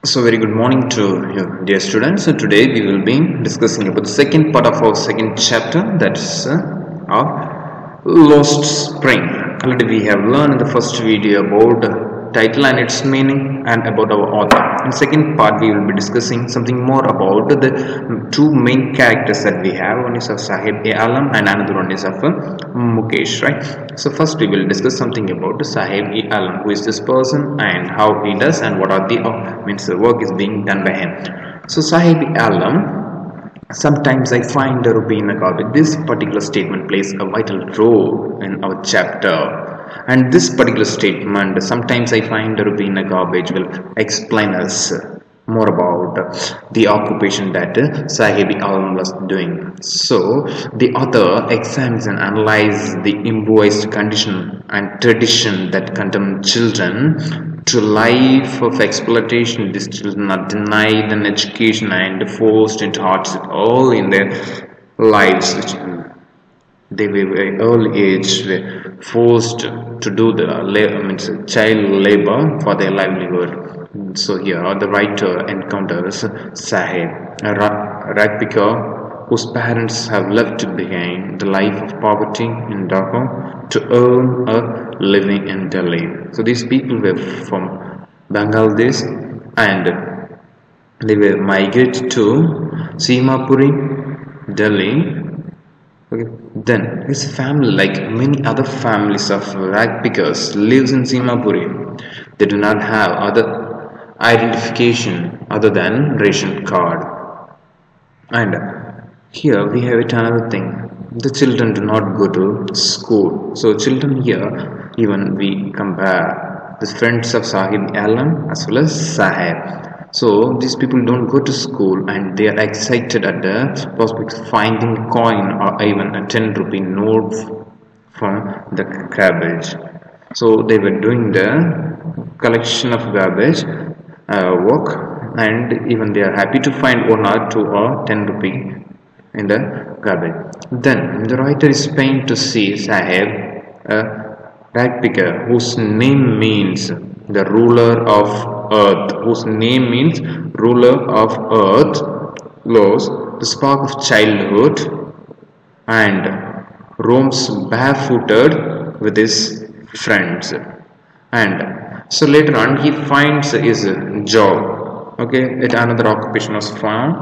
So very good morning to you dear students. So today we will be discussing about the second part of our second chapter, that's our Lost Spring. Already we have learned in the first video about the title and its meaning and about our author. In the second part we will be discussing something more about the two main characters that we have. One is of Sahib-e-Alam and another one is of Mukesh, right? So first we will discuss something about Sahib-e-Alam, who is this person and how he does and what are the the work is being done by him. So Sahib-e-Alam, sometimes I find a rupee in a garbage. This particular statement plays a vital role in our chapter. And this particular statement, sometimes I find a rupee in a garbage, will explain us more about the occupation that Sahib-e-Alam was doing. So the author examines and analyzes the imposed condition and tradition that condemn children to life of exploitation. These children are denied an education and forced into hardship all in their lives. They were very early age were forced to do the child labor for their livelihood. So here the writer encounters Sahib, a rag picker whose parents have left behind the life of poverty in Dhaka to earn a living in Delhi. So these people were from Bangladesh and they were migrated to Simapuri, Delhi. Okay. Then his family, like many other families of rag pickers, lives in Simapuri. They do not have other identification other than ration card. And here we have it another thing. The children do not go to school. So children here, even we compare the friends of Sahib-e-Alam as well as Sahib. So these people don't go to school and they are excited at the prospect of finding a coin or even a 10 rupee note from the garbage. So they were doing the collection of garbage work, and even they are happy to find 1 or 2 or 10 rupee in the garbage. Then the writer is pained to see Sahib, a rag picker whose name means the ruler of earth, lost the spark of childhood and roams barefooted with his friends. And so later on he finds his job, okay, at another occupation was found,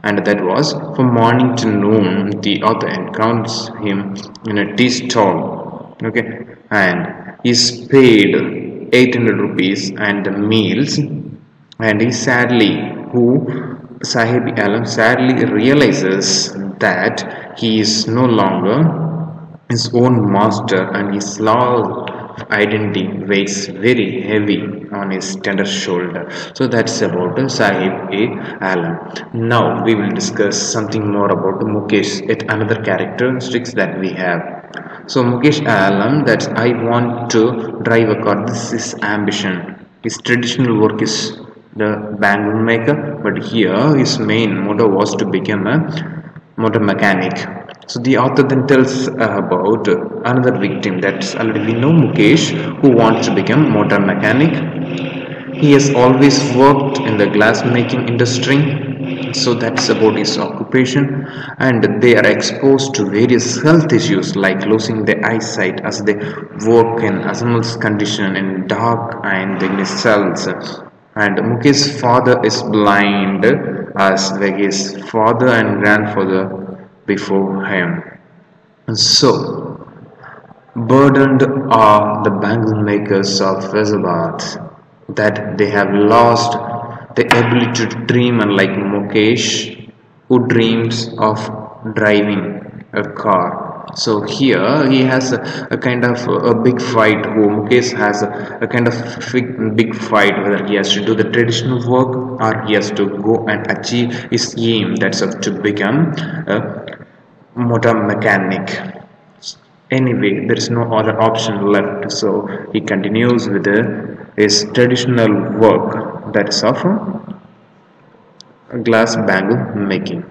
and that was from morning to noon. The author encounters him in a tea stall, okay, and he's paid 800 rupees and the meals, and he Sahib-e-Alam sadly realizes that he is no longer his own master, and his loss of identity weighs very heavy on his tender shoulder. So that's about Sahib-e-Alam. Now we will discuss something more about Mukesh, yet another characteristics that we have. So Mukesh-e-Alam, that I want to drive a car. This is ambition. His traditional work is the bangle maker, but here his main motto was to become a motor mechanic. So the author then tells about another victim, that's already we know Mukesh, who wants to become motor mechanic. He has always worked in the glass making industry, so that's about his occupation, and they are exposed to various health issues like losing their eyesight as they work in asthmatic condition in dark and in his cells. And Mukesh's father is blind, as like his father and grandfather before him. So burdened are the bangle makers of Faizabad that they have lost the ability to dream, unlike Mukesh, who dreams of driving a car. So here he has a kind of a big fight, who Mukesh has a kind of big fight, whether he has to do the traditional work or he has to go and achieve his aim, that's to become a motor mechanic. Anyway, there is no other option left, so he continues with his traditional work, that is of glass bangle making.